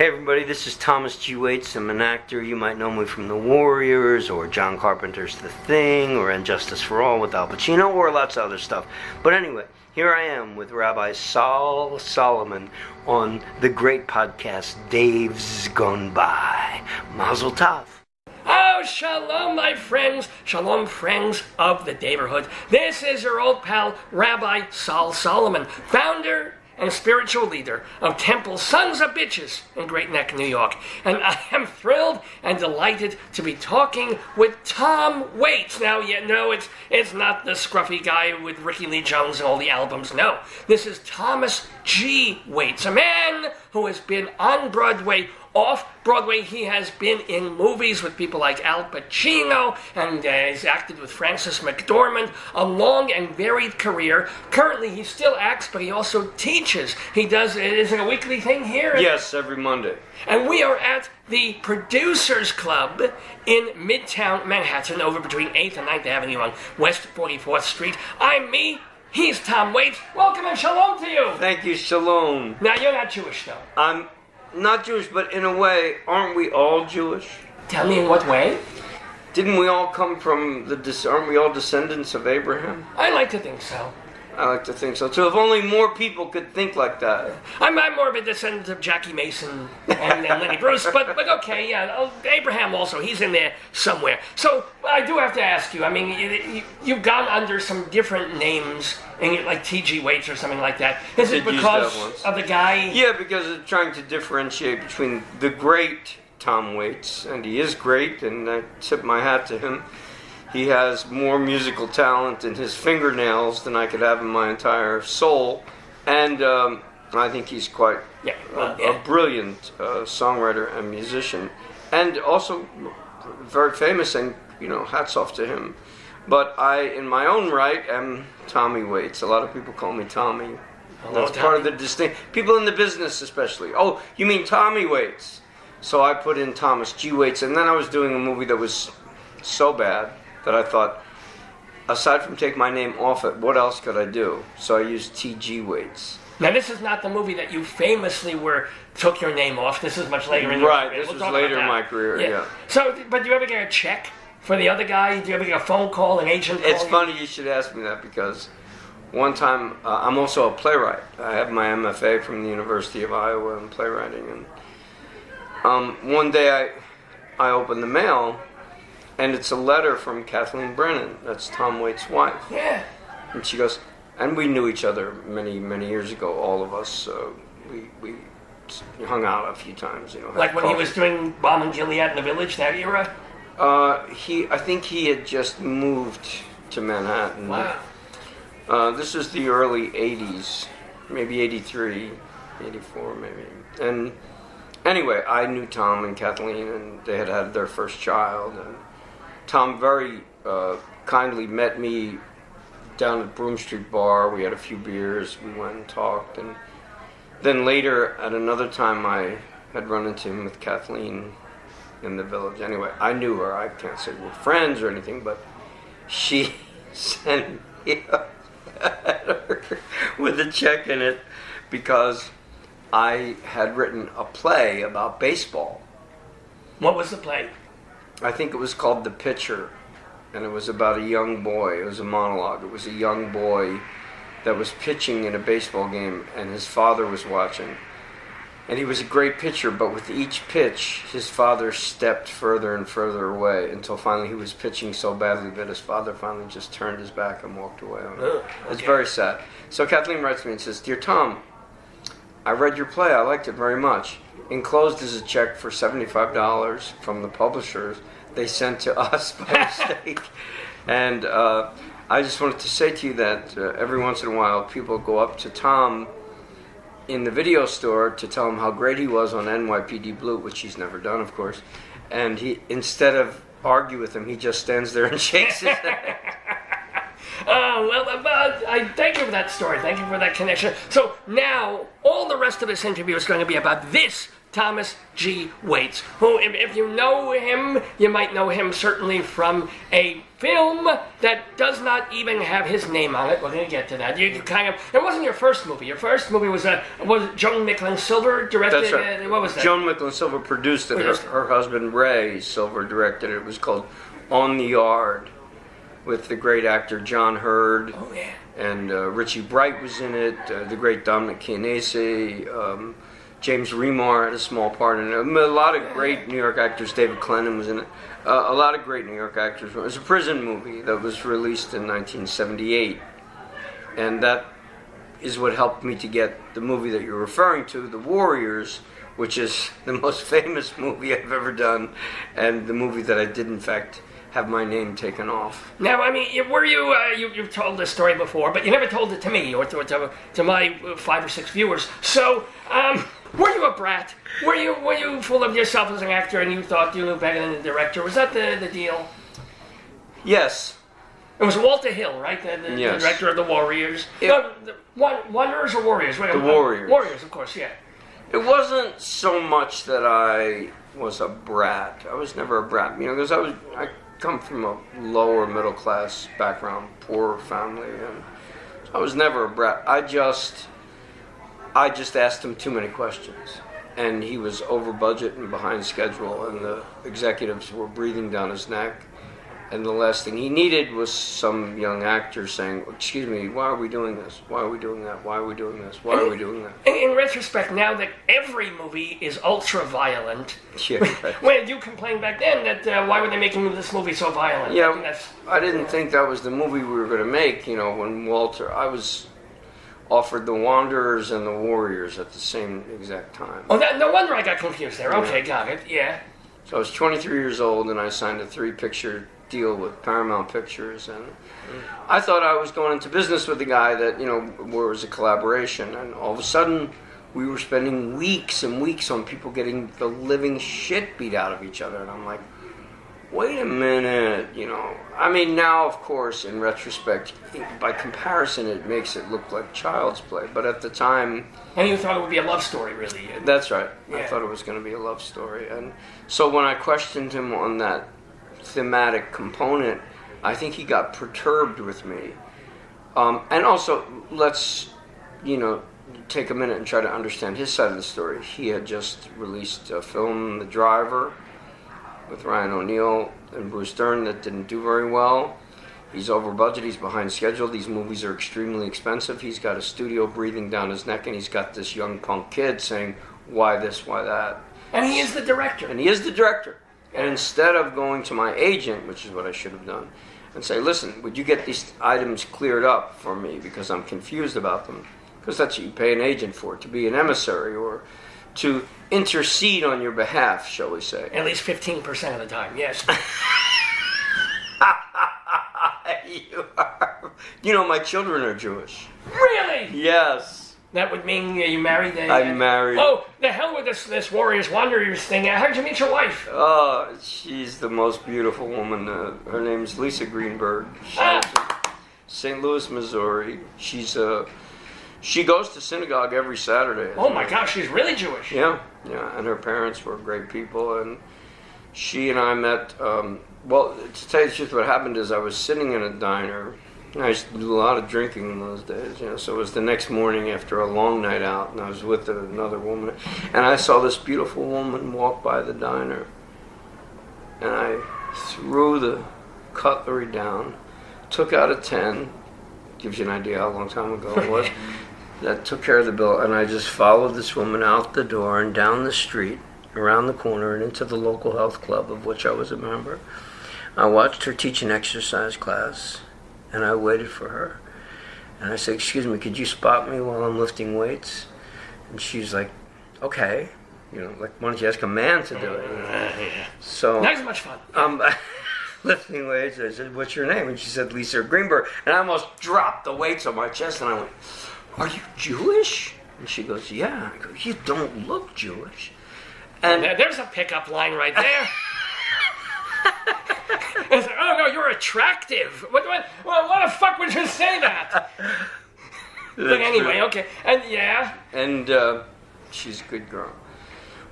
Hey everybody, this is Thomas G. Waits. I'm an actor. You might know me from The Warriors, or John Carpenter's The Thing, or And Justice for All with Al Pacino, or lots of other stuff. But anyway, here I am with Rabbi Sol Solomon on the great podcast Dave's Gone By. Mazel Tov. Oh, shalom, my friends. Shalom, friends of the Daverhood. This is your old pal, Rabbi Sol Solomon, founder and spiritual leader of Temple Sons of Bitches in Great Neck, New York. And I am thrilled and delighted to be talking with Tom Waits. Now, it's not the scruffy guy with Ricky Lee Jones and all the albums. No, this is Thomas G. Waits, a man who has been on Broadway, off Broadway. He has been in movies with people like Al Pacino, and he's acted with Frances McDormand. A long and varied career. Currently, he still acts, but he also teaches. He does, is it a weekly thing here? Yes, every Monday. And we are at the Producers Club in Midtown Manhattan, over between 8th and 9th Avenue on West 44th Street. I'm me. He's Tom Waits. Welcome and shalom to you. Thank you, shalom. Now, you're not Jewish, though. I'm not Jewish, but in a way, aren't we all Jewish? Tell me in what way? Didn't we all come from aren't we all descendants of Abraham? I like to think so. I like to think so too. If only more people could think like that. I'm more of a descendant of Jackie Mason and Lenny Bruce, but okay, yeah. Abraham also, he's in there somewhere. So I do have to ask you. I mean, you've gone under some different names, like T.G. Waits or something like that. Is it because of the guy? Yeah, because it's trying to differentiate between the great Tom Waits, and he is great, and I tip my hat to him. He has more musical talent in his fingernails than I could have in my entire soul. And I think he's quite a brilliant songwriter and musician. And also very famous, and, hats off to him. But I, in my own right, am Tommy Waits. A lot of people call me Tommy. That's part of the distinct. People in the business especially. Oh, you mean Tommy Waits? So I put in Thomas G. Waits. And then I was doing a movie that was so bad that I thought, aside from take my name off it, what else could I do? So I used T.G. Waits. Now, this is not the movie that you famously took your name off. This is much later in your career. Right, this was later in my career, yeah. So, but do you ever get a check for the other guy? Do you ever get a phone call, an agent call? It's funny you should ask me that, because one time, I'm also a playwright. I have my MFA from the University of Iowa in playwriting. And one day I opened the mail, and it's a letter from Kathleen Brennan. That's Tom Waits' wife. Yeah. And she goes, and we knew each other many, many years ago, all of us. We hung out a few times, Like when he was doing Bomb and Gilead in the Village, that era? I think he had just moved to Manhattan. Wow. This is the early 80s, maybe 83, 84 maybe. And anyway, I knew Tom and Kathleen, and they had their first child. And Tom very kindly met me down at Broome Street Bar. We had a few beers. We went and talked. And then later, at another time, I had run into him with Kathleen in the Village. Anyway, I knew her. I can't say we're friends or anything, but she sent me a letter with a check in it because I had written a play about baseball. What was the play? I think it was called The Pitcher, and it was about a young boy. It was a monologue. It was a young boy that was pitching in a baseball game, and his father was watching. And he was a great pitcher, but with each pitch, his father stepped further and further away until finally he was pitching so badly that his father finally just turned his back and walked away. It's very sad. So Kathleen writes me and says, "Dear Tom, I read your play. I liked it very much. Enclosed is a check for $75 from the publishers they sent to us by mistake. And I just wanted to say to you that every once in a while people go up to Tom in the video store to tell him how great he was on NYPD Blue, which he's never done, of course. And he, instead of argue with him, he just stands there and shakes his head." I thank you for that story. Thank you for that connection. So now, all the rest of this interview is going to be about this Thomas G. Waits, who, if you know him, you might know him certainly from a film that does not even have his name on it. We're going to get to that. You kind of, it wasn't your first movie. Your first movie was Joan Micklin Silver directed. That's right. What was that? Joan Micklin Silver produced it. Her husband Ray Silver directed it. It was called On the Yard, with the great actor John Hurd. Oh yeah. And Richie Bright was in it. The great Dominic Chianese. James Remar had a small part in it. A lot of great New York actors. David Clennon was in it. A lot of great New York actors. It was a prison movie that was released in 1978. And that is what helped me to get the movie that you're referring to, The Warriors, which is the most famous movie I've ever done, and the movie that I did, in fact, have my name taken off. Now, I mean, were you, you've told this story before, but you never told it to me or to my 5 or 6 viewers. So, were you a brat? Were you full of yourself as an actor and you thought you knew better than the director? Was that the deal? Yes. It was Walter Hill, right? The Yes. director of The Warriors. Wanderers or Warriors? The Warriors. Warriors, of course, yeah. It wasn't so much that I was a brat. I was never a brat, because I come from a lower middle class background, poor family, and I was never a brat. I just asked him too many questions, and he was over budget and behind schedule, and the executives were breathing down his neck. And the last thing he needed was some young actor saying, "Excuse me, why are we doing this? Why are we doing that? Why are we doing this? Why are we doing that?" In retrospect, now that every movie is ultra-violent, Yeah, right. when you complained back then that why were they making this movie so violent? Yeah, I didn't think that was the movie we were going to make. When I was offered The Wanderers and The Warriors at the same exact time. Oh, no wonder I got confused there. Okay, got it. Yeah. So I was 23 years old, and I signed a 3-picture deal with Paramount Pictures, and I thought I was going into business with a guy that, where it was a collaboration, and all of a sudden we were spending weeks and weeks on people getting the living shit beat out of each other, and I'm like, wait a minute, I mean, now, of course, in retrospect, by comparison, it makes it look like child's play, but at the time... And you thought it would be a love story, really? That's right. Yeah. I thought it was going to be a love story, and so when I questioned him on that thematic component, I think he got perturbed with me. And also, let's, take a minute and try to understand his side of the story. He had just released a film, The Driver, with Ryan O'Neal and Bruce Dern, that didn't do very well. He's over budget, he's behind schedule, these movies are extremely expensive, he's got a studio breathing down his neck, and he's got this young punk kid saying, why this, why that? And he is the director. And he is the director. And instead of going to my agent, which is what I should have done, and say, listen, would you get these items cleared up for me because I'm confused about them? Because that's what you pay an agent for, to be an emissary or to intercede on your behalf, shall we say. At least 15% of the time, yes. My children are Jewish. Really? Yes. That would mean you married a... I'm married. Oh, the hell with this Warriors Wanderers thing. How did you meet your wife? Oh, she's the most beautiful woman. Her name's Lisa Greenberg. She lives in St. Louis, Missouri. She goes to synagogue every Saturday. Oh my gosh, she's really Jewish. Yeah, and her parents were great people, and she and I met, well, to tell you the truth, what happened is I was sitting in a diner. I used to do a lot of drinking in those days, so it was the next morning after a long night out, and I was with another woman, and I saw this beautiful woman walk by the diner, and I threw the cutlery down, took out a 10, gives you an idea how long time ago it was, that took care of the bill, and I just followed this woman out the door and down the street, around the corner, and into the local health club of which I was a member. I watched her teach an exercise class, and I waited for her. And I said, excuse me, could you spot me while I'm lifting weights? And she's like, okay. Like, why don't you ask a man to do it? So, not as much fun. Lifting weights, I said, what's your name? And she said, Lisa Greenberg. And I almost dropped the weights on my chest, and I went, are you Jewish? And she goes, yeah. I go, you don't look Jewish. And there's a pickup line right there. It's like, oh no, you're attractive. What the fuck would you say that? But anyway, okay. And yeah. And she's a good girl.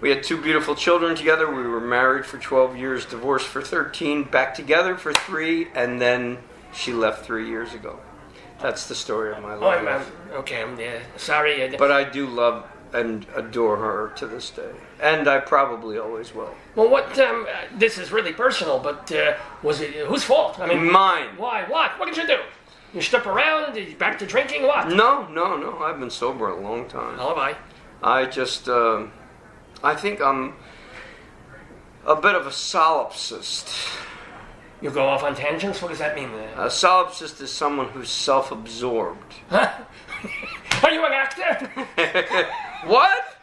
We had 2 beautiful children together. We were married for 12 years, divorced for 13, back together for 3, and then she left 3 years ago. That's the story of my life. I'm sorry. But I do love and adore her to this day. And I probably always will. Well, this is really personal, but was it whose fault? I mean, mine. Why? What did you do? You stuck around? You back to drinking? What? No. I've been sober a long time. How have I? I just, I think I'm a bit of a solipsist. You go off on tangents? What does that mean? A solipsist is someone who's self-absorbed. Huh? Are you an actor? What?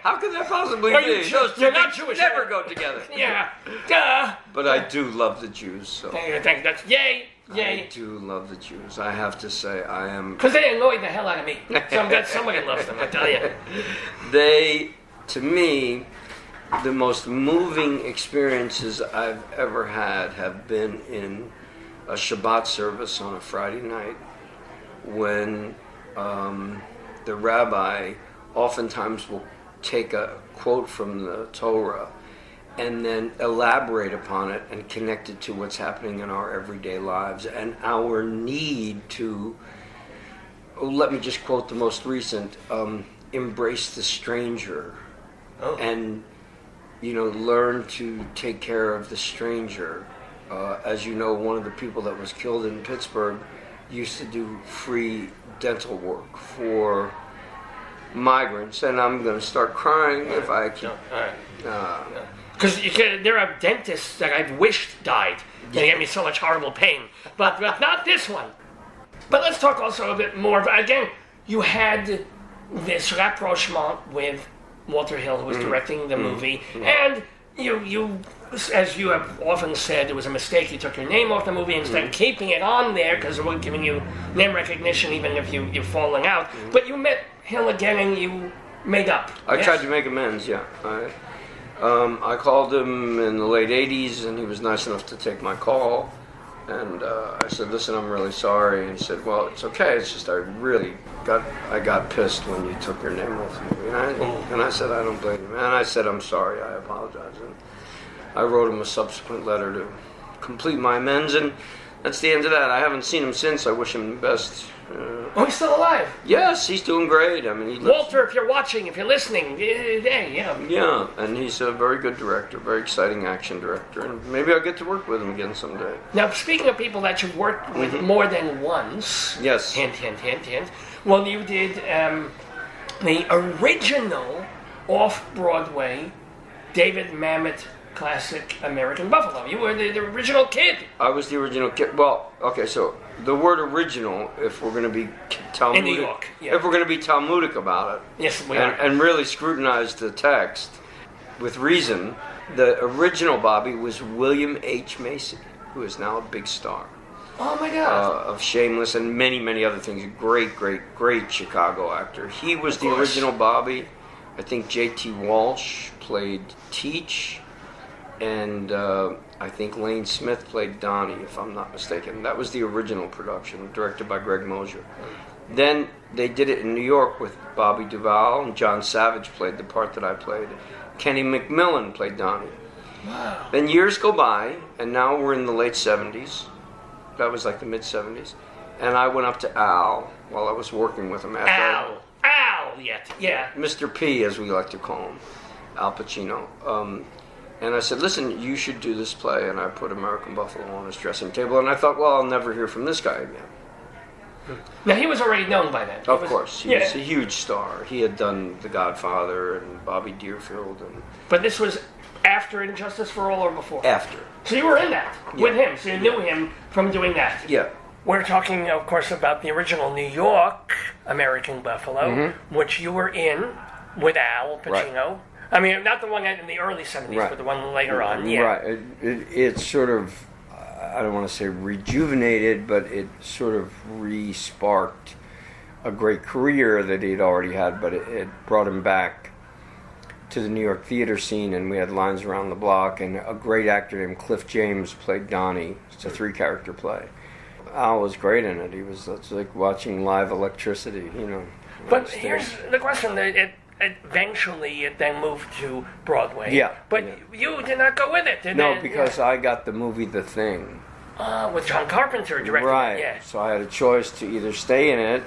How could that possibly be? You're not Jewish. Never go together. Yeah. Duh. But I do love the Jews, so. Thank you. That's yay. I do love the Jews. I have to say, I am. Because they annoy the hell out of me. So I'm glad somebody loves them, I tell you. They, to me, the most moving experiences I've ever had have been in a Shabbat service on a Friday night when the rabbi oftentimes will take a quote from the Torah and then elaborate upon it and connect it to what's happening in our everyday lives and our need to, let me just quote the most recent, embrace the stranger and, learn to take care of the stranger. As you know, one of the people that was killed in Pittsburgh used to do free dental work for migrants, and I'm going to start crying if I keep... Because there are dentists that I've wished died. They gave me so much horrible pain. But not this one. But let's talk also a bit more. Again, you had this rapprochement with Walter Hill, who was directing the movie, and you, as you have often said, it was a mistake. You took your name off the movie instead of keeping it on there because it wasn't giving you name recognition, even if you're falling out. But you met Hill again and you made up. I tried to make amends, yeah. I called him in the late 80s, and he was nice enough to take my call. And I said, listen, I'm really sorry. And he said, well, it's okay. It's just I got pissed when you took your name off the movie. And I said, I don't blame you. And I said, I'm sorry. I apologize. And I wrote him a subsequent letter to complete my amends. And that's the end of that. I haven't seen him since. I wish him the best. He's still alive? Yes, he's doing great. I mean, Walter, if you're watching, if you're listening, yeah. Yeah, and he's a very good director, very exciting action director, and maybe I'll get to work with him again someday. Now, speaking of people that you've worked with more than once, yes. Hint. Well, you did the original off-Broadway David Mamet classic American Buffalo. You were the original kid. I was the original kid. Well, okay, so the word original, if we're going to be Talmudic, in New York, yeah. If we're going to be Talmudic about it, yes, we are, and really scrutinize the text with reason, the original Bobby was William H. Macy, who is now a big star. Oh my God! Of Shameless and many, many other things. A great Chicago actor. He was the original Bobby. I think J.T. Walsh played Teach. And I think Lane Smith played Donnie, if I'm not mistaken. That was the original production, directed by Greg Mosier. Then they did it in New York with Bobby Duvall, and John Savage played the part that I played. Kenny McMillan played Donnie. Wow. Then years go by, and now we're in the late 70s. That was like the mid-70s. And I went up to Al while I was working with him. Al, yeah. Mr. P, as we like to call him, Al Pacino. And I said, listen, you should do this play. And I put American Buffalo on his dressing table. And I thought, well, I'll never hear from this guy again. Now, he was already known by then. Of course. He was a huge star. He had done The Godfather and Bobby Deerfield. But this was after Injustice for All or before? After. So you were in that with him. So you knew him from doing that. Yeah. We're talking, of course, about the original New York American Buffalo, which you were in with Al Pacino. Right. I mean, not the one in the early 70s, but the one later on. Yeah. Right. It's sort of, I don't want to say rejuvenated, but it sort of re-sparked a great career that he'd already had, but it brought him back to the New York theater scene, and we had lines around the block, and a great actor named Cliff James played Donnie. It's a 3-character play. Al was great in it. It's like watching live electricity, But here's the question. eventually it then moved to Broadway. Yeah. But you did not go with it, No, because I got the movie The Thing. With John Carpenter directing Right. it, yeah. So I had a choice to either stay in it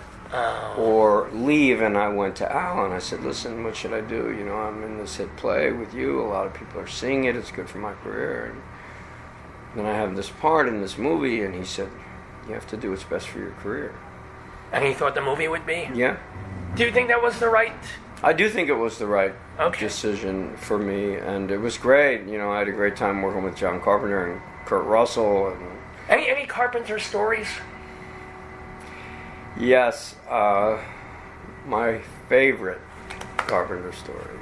or leave, and I went to Al and I said, listen, what should I do? You know, I'm in this hit play with you. A lot of people are seeing it. It's good for my career. And then I have this part in this movie, and he said, you have to do what's best for your career. And he thought the movie would be? Yeah. Do you think that was the right... I do think it was the right decision for me, and it was great. You know, I had a great time working with John Carpenter and Kurt Russell. And Any Carpenter stories? yes, my favorite Carpenter story.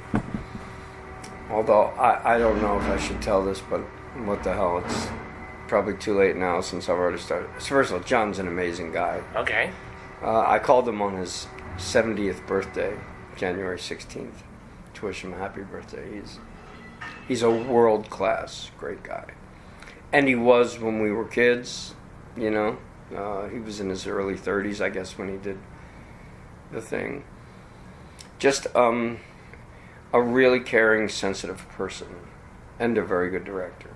Although I don't know if I should tell this, but what the hell, it's probably too late now since I've already started. First of all, John's an amazing guy. Okay. I called him on his 70th birthday, January 16th, to wish him a happy birthday. He's a world-class great guy. And he was when we were kids, you know. He was in his early 30s, I guess, when he did The Thing. Just a really caring, sensitive person, and a very good director.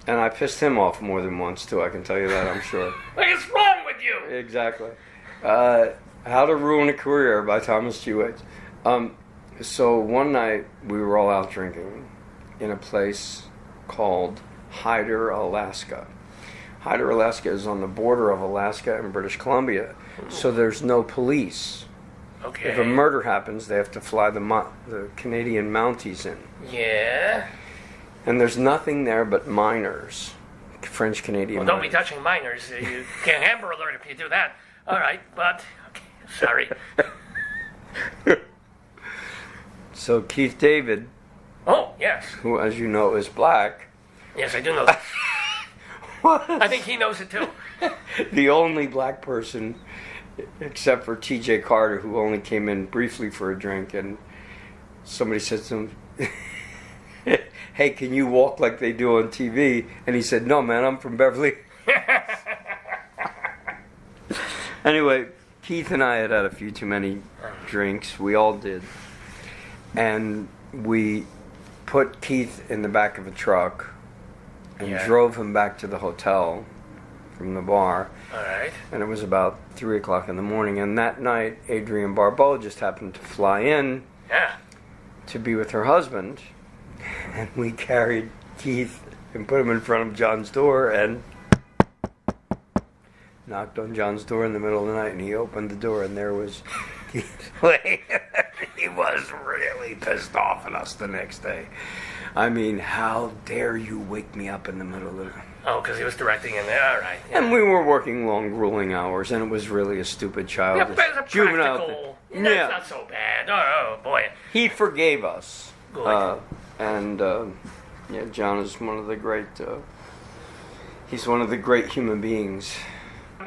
And I pissed him off more than once, too, I can tell you that, I'm sure. What is wrong with you? Exactly. How to Ruin a Career by Thomas G. Waits. So one night, we were all out drinking in a place called Hyder, Alaska. Hyder, Alaska is on the border of Alaska and British Columbia, so there's no police. Okay. If a murder happens, they have to fly the Canadian Mounties in. Yeah. And there's nothing there but miners, French Canadian Well, don't miners. be touching minors. You get Amber Alert if you do that. All right, but... Okay, sorry. So Keith David, Oh, yes. who, as you know, is black, Yes, I do know that. I think he knows it, too. the only black person, except for T.J. Carter, who only came in briefly for a drink, and somebody said to him, hey, can you walk like they do on TV? And he said, no, man, I'm from Beverly. Anyway, Keith and I had a few too many drinks. We all did. And we put Keith in the back of a truck and drove him back to the hotel from the bar. All right. And it was about 3 o'clock in the morning. And that night, Adrienne Barbeau just happened to fly in to be with her husband. And we carried Keith and put him in front of John's door and knocked on John's door in the middle of the night. And he opened the door, and there was Keith. He was really pissed off at us the next day. I mean, how dare you wake me up in the middle of the night? Oh, because he was directing in there. All right. Yeah. And we were working long, grueling hours, and it was really a stupid childish, Yeah, but it's a juvenile practical. thing. That's not so bad. Oh, boy. He forgave us. Good. Yeah, John is one of the great. He's one of the great human beings.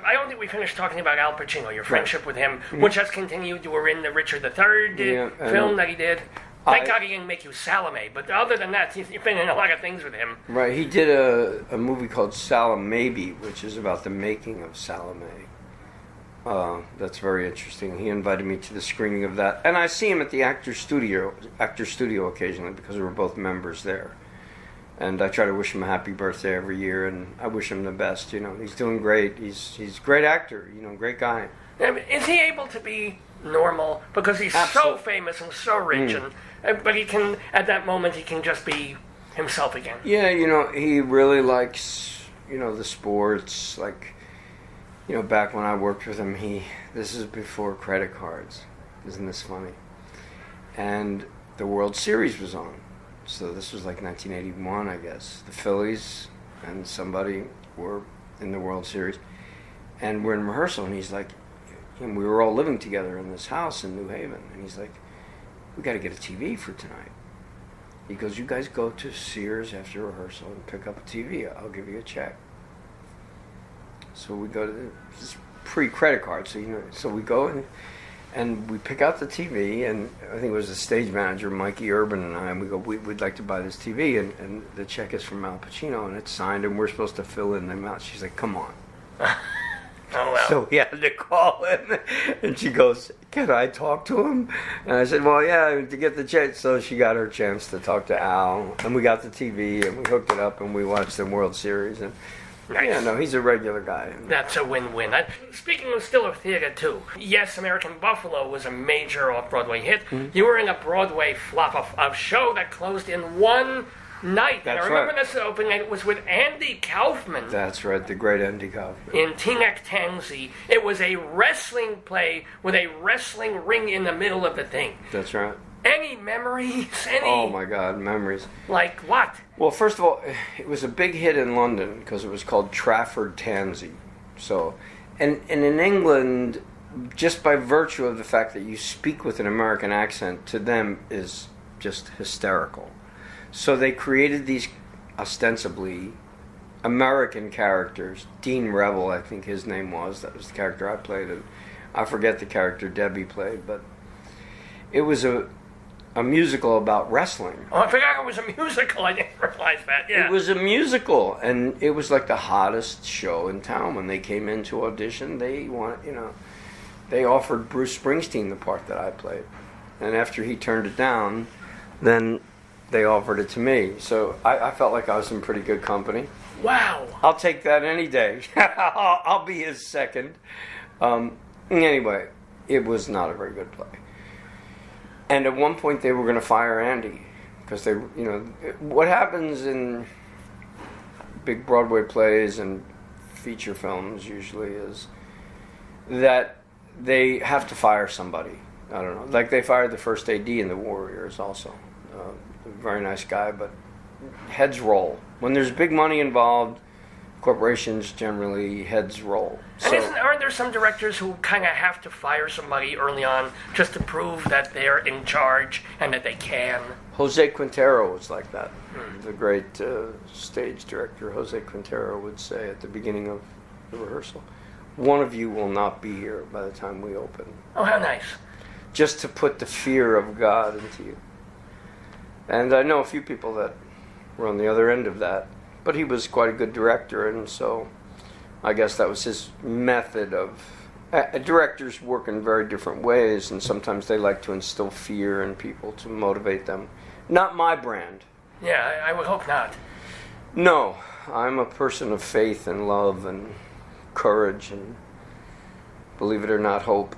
I don't think we finished talking about Al Pacino, your friendship with him, which has continued. You were in the Richard III film that he did. Thank God he didn't make you Salome, but other than that, you've been in a lot of things with him. Right, he did a movie called Salome, which is about the making of Salome. That's very interesting. He invited me to the screening of that, and I see him at the Actor Studio occasionally because we were both members there. And I try to wish him a happy birthday every year, and I wish him the best. You know, he's doing great. He's a great actor. You know, great guy. Is he able to be normal because he's so famous and so rich, but he can at that moment he can just be himself again? Yeah, you know, he really likes the sports. Like, back when I worked with him, this is before credit cards. Isn't this funny? And the World Series was on. So this was like 1981, I guess. The Phillies and somebody were in the World Series. And we're in rehearsal, and he's like, and we were all living together in this house in New Haven. And he's like, we got to get a TV for tonight. He goes, you guys go to Sears after rehearsal and pick up a TV. I'll give you a check. So we go to this pre-credit card. So we go and we pick out the TV, and I think it was the stage manager, Mikey Urban, and I, and we go, we'd like to buy this TV, and the check is from Al Pacino, and it's signed, and we're supposed to fill in the amount. She's like, come on. Oh, wow. So we had to call him, and she goes, "Can I talk to him?" And I said, "Well, yeah, to get the chance." So she got her chance to talk to Al, and we got the TV, and we hooked it up, and we watched the World Series. And Nice. yeah, no, he's a regular guy. That's a win-win. Speaking of still of theater, too, Yes, American Buffalo was a major off-Broadway hit. Mm-hmm. You were in a Broadway flop of a show that closed in one night. That's and I remember right. this opening, it was with Andy Kaufman. That's right, the great Andy Kaufman. In Teaneck, Tanzi. It was a wrestling play with a wrestling ring in the middle of the thing. That's right. Any memories? Oh my God, memories. Like what? Well, first of all, it was a big hit in London because it was called Trafford Tansy. So, and in England, just by virtue of the fact that you speak with an American accent, to them is just hysterical. So they created these ostensibly American characters. Dean Revel, I think his name was. That was the character I played. And I forget the character Debbie played, but it was a musical about wrestling. Oh, I forgot it was a musical. I didn't realize that. Yeah. It was a musical, and it was like the hottest show in town. When they came in to audition, they offered Bruce Springsteen the part that I played. And after he turned it down, then they offered it to me. So I felt like I was in pretty good company. Wow. I'll take that any day. I'll be his second. Anyway, it was not a very good play. And at one point they were going to fire Andy because what happens in big Broadway plays and feature films usually is that they have to fire somebody. I don't know. Like they fired the first AD in The Warriors also. A very nice guy, but heads roll. When there's big money involved, corporations generally heads roll. And aren't there some directors who kind of have to fire somebody early on just to prove that they're in charge and that they can? Jose Quintero was like that. The great stage director Jose Quintero would say at the beginning of the rehearsal, "One of you will not be here by the time we open." Oh, how nice. Just to put the fear of God into you. And I know a few people that were on the other end of that. But he was quite a good director, and so I guess that was his method of... directors work in very different ways, and sometimes they like to instill fear in people to motivate them. Not my brand. Yeah, I would hope not. No, I'm a person of faith and love and courage and, believe it or not, hope.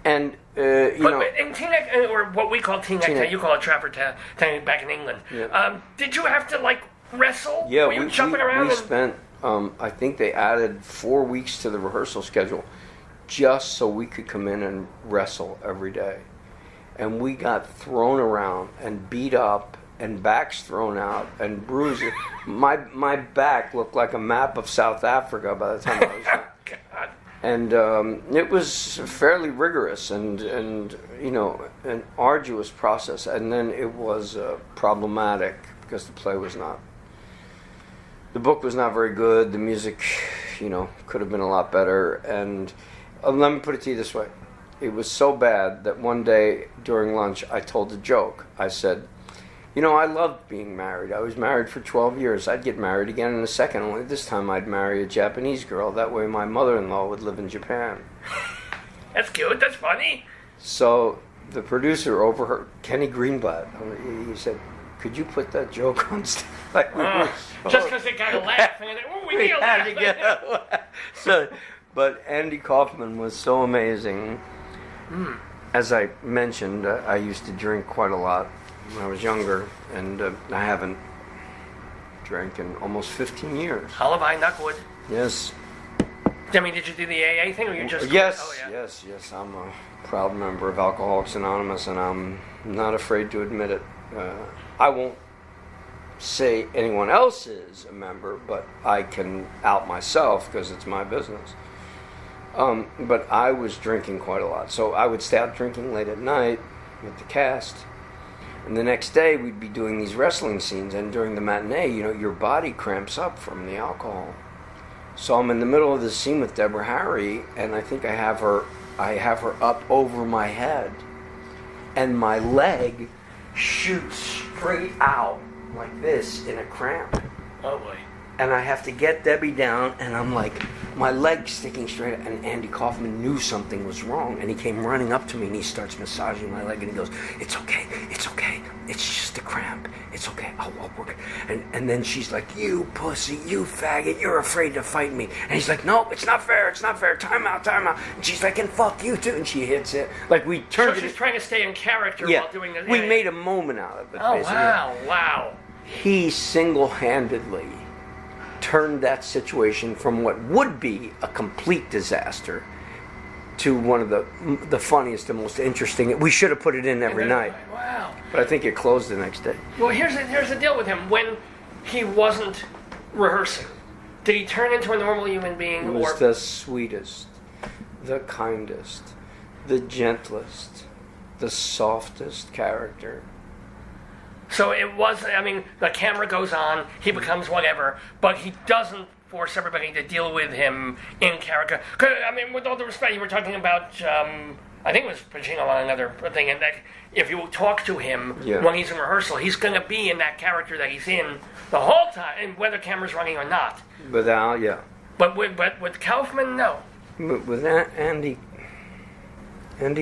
And... but in Teaneck, or what we call Teaneck, you call it Trafford Town back in England. Yeah. Did you have to wrestle? Yeah, were you jumping around? We spent. I think they added 4 weeks to the rehearsal schedule, just so we could come in and wrestle every day, and we got thrown around and beat up and backs thrown out and bruises. my back looked like a map of South Africa by the time I was done. God. And it was fairly rigorous and an arduous process. And then it was problematic because the book was not very good. The music, could have been a lot better. And let me put it to you this way. It was so bad that one day during lunch I told a joke. I said, I loved being married. I was married for 12 years. I'd get married again in a second, only this time I'd marry a Japanese girl. That way my mother-in-law would live in Japan. That's cute. That's funny. So the producer overheard Kenny Greenblatt. He said, "Could you put that joke on stage?" Just because they got a laugh. We need a laugh. But Andy Kaufman was so amazing. As I mentioned, I used to drink quite a lot when I was younger, and I haven't drank in almost 15 years. Halabai, Knockwood. Yes. I mean, did you do the AA thing, or you just... Yes, oh, yeah. yes. I'm a proud member of Alcoholics Anonymous, and I'm not afraid to admit it. I won't say anyone else is a member, but I can out myself because it's my business. But I was drinking quite a lot, so I would stay out drinking late at night with the cast. And the next day, we'd be doing these wrestling scenes, and during the matinee, your body cramps up from the alcohol. So I'm in the middle of this scene with Deborah Harry, and I think I have her up over my head, and my leg shoots straight out like this in a cramp. Oh boy! and I have to get Debbie down, and I'm like, my leg's sticking straight, and Andy Kaufman knew something was wrong, and he came running up to me, and he starts massaging my leg, and he goes, it's okay, it's just a cramp, it's okay, I'll work it. And then she's like, you pussy, you faggot, you're afraid to fight me. And he's like, no, it's not fair, time out. And she's like, and fuck you too, and she hits it. Like, we turned So she's trying to stay in character while doing this. We made a moment out of it, Oh, basically. wow. He single-handedly turned that situation from what would be a complete disaster to one of the funniest and most interesting. We should have put it in every night. Wow. But I think it closed the next day. Well, here's the deal with him. When he wasn't rehearsing, did he turn into a normal human being? He was the sweetest, the kindest, the gentlest, the softest character. So it was, I mean, the camera goes on, he becomes whatever, but he doesn't force everybody to deal with him in character. 'Cause, I mean, with all due respect, you were talking about, I think it was Pacino on another thing, and that if you talk to him when he's in rehearsal, he's going to be in that character that he's in the whole time, and whether camera's running or not. Without, But with Kaufman, no. With Andy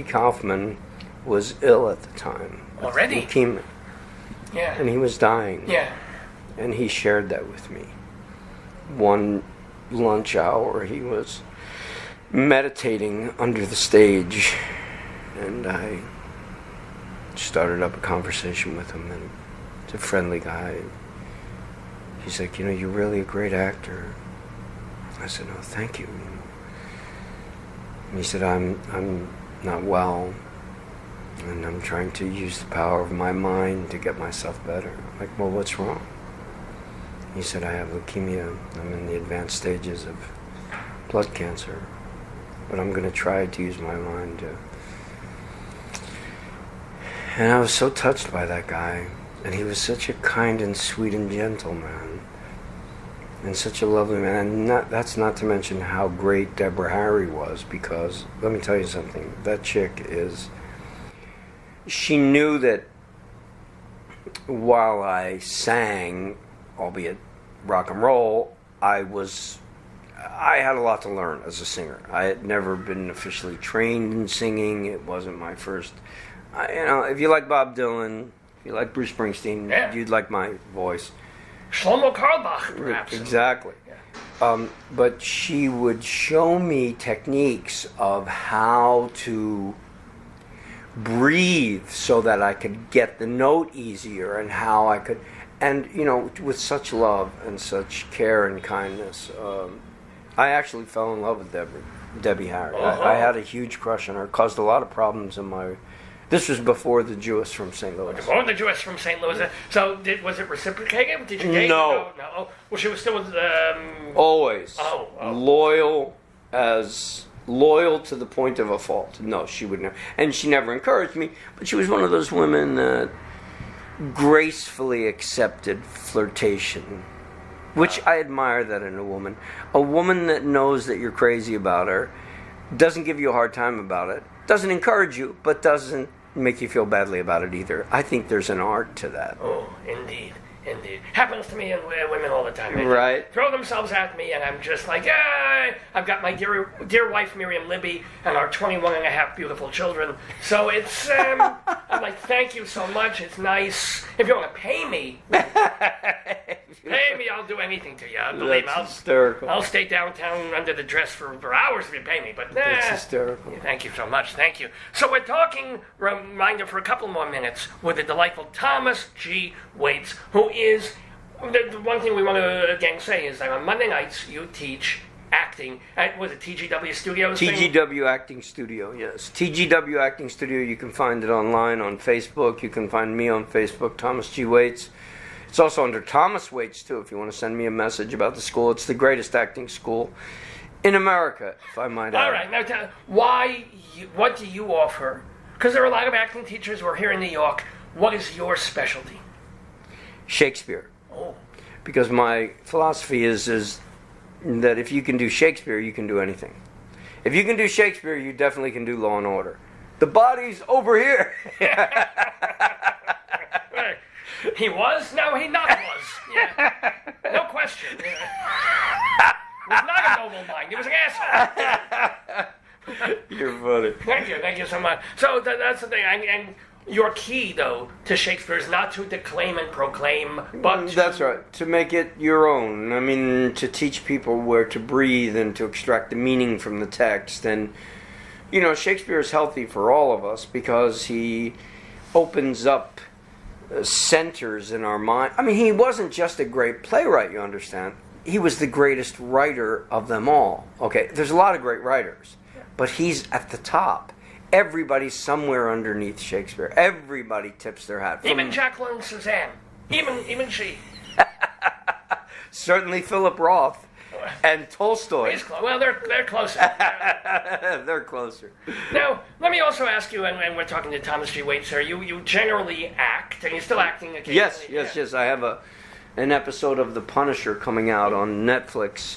Kaufman was ill at the time. Already? Leukemia. Yeah. And he was dying. Yeah. And he shared that with me. One lunch hour, he was meditating under the stage, and I started up a conversation with him, and he's a friendly guy. He's like, you're really a great actor. I said, oh, thank you. And he said, I'm not well, and I'm trying to use the power of my mind to get myself better. I'm like, well, what's wrong? He said, I have leukemia. I'm in the advanced stages of blood cancer, but I'm going to try to use my mind to... And I was so touched by that guy, and he was such a kind and sweet and gentle man, and such a lovely man. And that's not to mention how great Deborah Harry was, because, let me tell you something, that chick is... She knew that while I sang, albeit rock and roll, I had a lot to learn as a singer. I had never been officially trained in singing. It wasn't my first... if you like Bob Dylan, if you like Bruce Springsteen, you'd like my voice. Shlomo Karlbach, perhaps. Exactly. Yeah. But she would show me techniques of how to breathe so that I could get the note easier, and how I could... And, with such love and such care and kindness, I actually fell in love with Debbie Harry. I had a huge crush on her. Caused a lot of problems in my... This was before the Jewess from St. Louis. Before the Jewess from St. Louis. So was it reciprocated? Did you date? No. No. Oh, well, she was still with... Always. Oh. Loyal to the point of a fault. No, she would never. And she never encouraged me, but she was one of those women that gracefully accepted flirtation, which I admire that in a woman. A woman that knows that you're crazy about her, doesn't give you a hard time about it, doesn't encourage you, but doesn't make you feel badly about it either. I think there's an art to that. Oh, indeed. Happens to me and women all the time. Right. Throw themselves at me, and I'm just like, I've got my dear wife, Miriam Libby, and our 21 and a half beautiful children. So it's, I'm like, thank you so much. It's nice. If you want to pay me, I'll do anything to you. Believe me, hysterical. I'll stay downtown under the dress for hours if you pay me. But that's hysterical. Thank you so much. Thank you. So we're talking, reminder for a couple more minutes, with the delightful Thomas G. Waits, who is, the one thing we want to again say is that on Monday nights you teach acting at, was it TGW Studios? TGW Acting Studio, yes. TGW Acting Studio, you can find it online on Facebook. You can find me on Facebook, Thomas G. Waits. It's also under Thomas Waits, too, if you want to send me a message about the school. It's the greatest acting school in America, if I might add. All right, now what do you offer? Because there are a lot of acting teachers who are here in New York. What is your specialty? Shakespeare. Oh. Because my philosophy is that if you can do Shakespeare, you can do anything. If you can do Shakespeare, you definitely can do Law and Order. The body's over here. He was? No, he not was. Yeah. No question. Yeah. You're funny. Thank you so much. So that's the thing, and your key, though, to Shakespeare is not to declaim and proclaim, but That's right. To make it your own. I mean, to teach people where to breathe and to extract the meaning from the text. And, you know, Shakespeare is healthy for all of us because he opens up centers in our mind. I mean, he wasn't just a great playwright, you understand. He was the greatest writer of them all. Okay, there's a lot of great writers, but he's at the top. Everybody's somewhere underneath Shakespeare. Everybody tips their hat. Even Jacqueline Suzanne. Even she. Certainly Philip Roth and Tolstoy. Well, they're closer. They're closer. Now, let me also ask you, and we're talking to Thomas G. Waits here, you generally act, and you're still acting occasionally. Yes. I have an episode of The Punisher coming out on Netflix.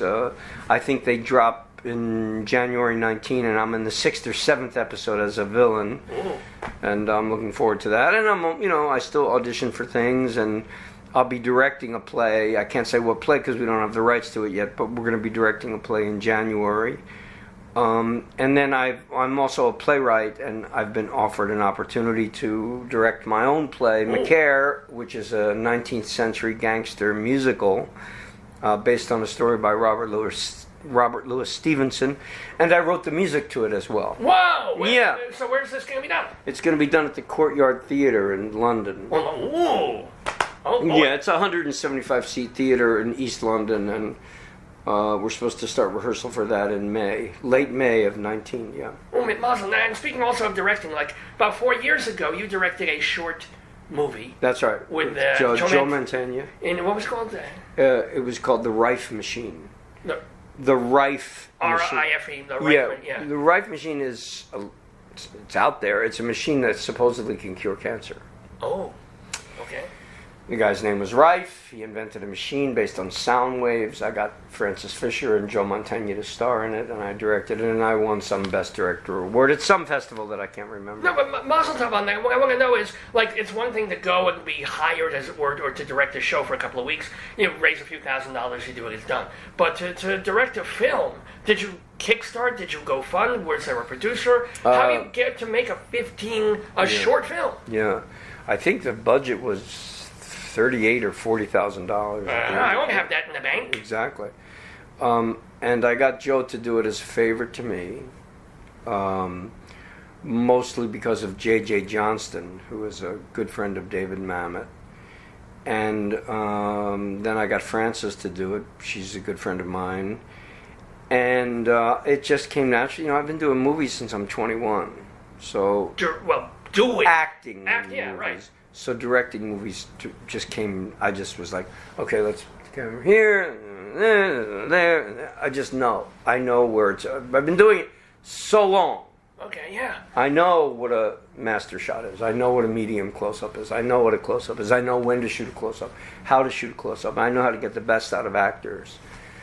I think they drop in January 19, and I'm in the 6th or 7th episode as a villain. Ooh. And I'm looking forward to that. And I still audition for things, and I'll be directing a play. I can't say what play because we don't have the rights to it yet, but we're going to be directing a play in January. And then I'm also a playwright, and I've been offered an opportunity to direct my own play, Macaire, which is a 19th century gangster musical based on a story by Robert Louis Stevenson, and I wrote the music to it as well. Wow! Yeah. So where's this going to be done? It's going to be done at the Courtyard Theatre in London. Ooh! Oh, boy. Yeah, it's a 175-seat theater in East London, and we're supposed to start rehearsal for that in late May of 19, yeah. Oh, mit Mazel. And speaking also of directing, like about 4 years ago, you directed a short movie. That's right. With Joe Mantegna. And what was it called? It was called The Rife Machine. No. The Rife Machine. R-I-F-E, the Rife, yeah. The Rife Machine is, it's out there. It's a machine that supposedly can cure cancer. Oh, okay. The guy's name was Rife. He invented a machine based on sound waves. I got Francis Fisher and Joe Mantegna to star in it, and I directed it, and I won some Best Director award at some festival that I can't remember. No, but Mazel Tov on that. What I want to know is, like, it's one thing to go and be hired, as it were, or to direct a show for a couple of weeks. You know, raise a few $1,000s, you do it, it's done. But to direct a film, did you kickstart? Did you go fund? Was there a producer? How do you get to make a short film? Yeah, I think the budget was $38,000 or $40,000. I don't have that in the bank. Exactly. And I got Joe to do it as a favor to me, mostly because of J.J. Johnston, who is a good friend of David Mamet. And then I got Frances to do it. She's a good friend of mine. And it just came naturally. You know, I've been doing movies since I'm 21. So... Well, doing. Acting. Yeah, right. So directing movies just came, I just was like, okay, let's come here, there. I just know. I know where it's, I've been doing it so long. Okay, yeah. I know what a master shot is. I know what a medium close-up is. I know what a close-up is. I know when to shoot a close-up, how to shoot a close-up. I know how to get the best out of actors.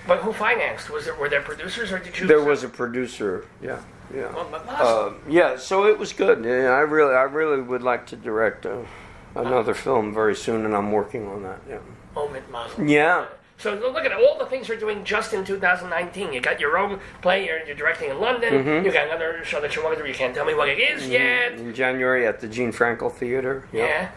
But who financed? Were there producers, or did you? There was a producer, yeah. Well, yeah, so it was good. Yeah, I really would like to direct another film very soon, and I'm working on that. Yeah. Oh, mit Mazel. Yeah. So look at all the things you're doing just in 2019. You got your own play you're directing in London. Mm-hmm. You got another show that you want to do. You can't tell me what it is yet. In January at the Gene Frankel Theater. Yeah.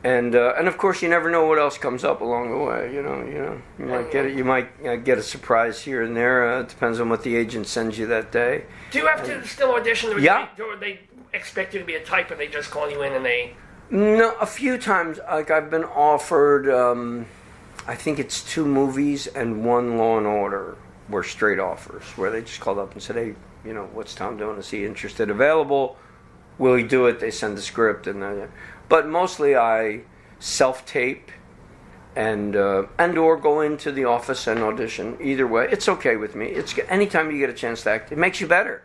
And of course you never know what else comes up along the way. You might get it. You might get a surprise here and there. It depends on what the agent sends you that day. Do you have to still audition? Yeah. Or they expect you to be a type, and they just call you in and they? No, a few times. Like I've been offered, I think it's 2 movies and 1 Law and Order were straight offers, where they just called up and said, hey, what's Tom doing? Is he interested? Available? Will he do it? They send the script, but mostly I self-tape and or go into the office and audition. Either way, it's okay with me. It's anytime you get a chance to act, it makes you better.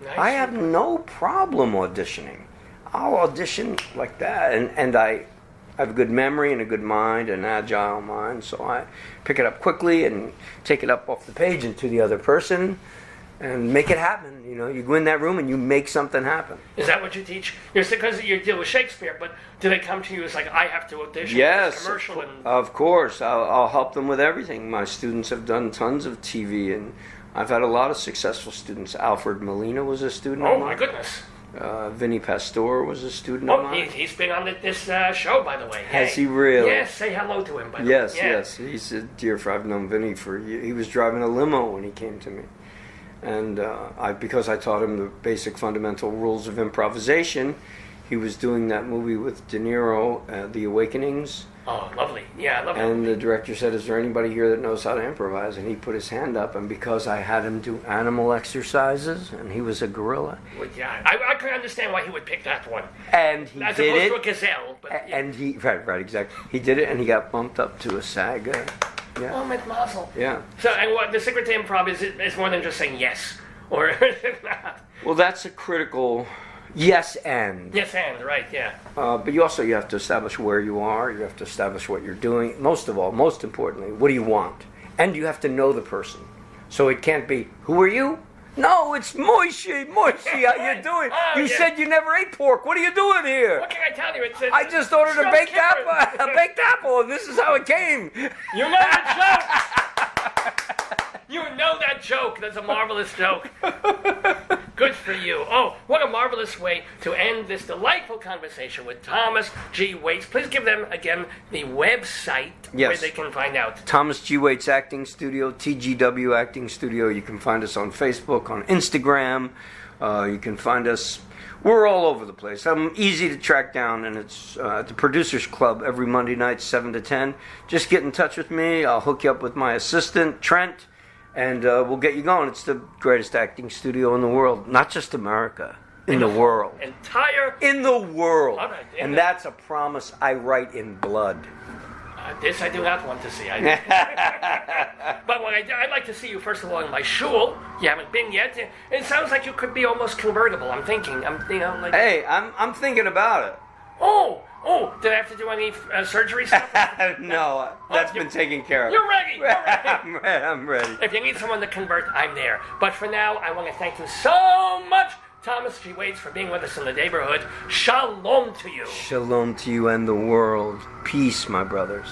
Nice. I have no problem auditioning. I'll audition like that, and I have a good memory and a good mind, an agile mind, so I pick it up quickly and take it up off the page into the other person and make it happen. You go in that room and you make something happen. Is that what you teach? Because you deal with Shakespeare, but do they come to you as like, I have to audition yes, for this commercial? Of course. I'll help them with everything. My students have done tons of TV and I've had a lot of successful students. Alfred Molina was a student of Oh, mine. my goodness. Vinny Pastor was a student of mine. He's been on this show, by the way. Has he really? Yes, say hello to him, by the way. Yes. He's a dear friend. I've known Vinny for years. He was driving a limo when he came to me. And because I taught him the basic fundamental rules of improvisation, he was doing that movie with De Niro, The Awakenings. Oh, lovely. Yeah, I love it. And the director said, is there anybody here that knows how to improvise? And he put his hand up, and because I had him do animal exercises, and he was a gorilla. Well, yeah, I can understand why he would pick that one. And he As did opposed it. to a gazelle. But, yeah. And he, right, exactly. He did it, and he got bumped up to a SAG. Yeah. Oh, mit Mazel. Yeah. So, and what the secret to improv is more than just saying yes, or not. Well, that's a critical yes and. Yes, and right, yeah. But you have to establish where you are. You have to establish what you're doing. Most of all, most importantly, what do you want? And you have to know the person. So it can't be, who are you? No, it's Moishi, how you doing? Oh, You yeah. said you never ate pork. What are you doing here? What can I tell you? It's I just ordered a smoked baked carrot. apple, and this is how it came. You know that joke. You know that joke. That's a marvelous joke. Good for you. Oh, what a marvelous way to end this delightful conversation with Thomas G. Waits. Please give them, again, the website where they can find out. Thomas G. Waits Acting Studio, TGW Acting Studio. You can find us on Facebook, on Instagram. You can find us. We're all over the place. I'm easy to track down, and it's at the Producers Club every Monday night, 7 to 10. Just get in touch with me. I'll hook you up with my assistant, Trent. And we'll get you going. It's the greatest acting studio in the world. Not just America. In the world. In the world. All right, and that's a promise I write in blood. This I do not want to see. But I'd like to see you, first of all, in my shul. You haven't been yet. It sounds like you could be almost convertible. I'm thinking. Hey, I'm thinking about it. Oh, did I have to do any surgery stuff? No, that's been taken care of. You're ready. I'm ready. If you need someone to convert, I'm there. But for now, I want to thank you so much, Thomas G. Waits, for being with us in the neighborhood. Shalom to you. Shalom to you and the world. Peace, my brothers.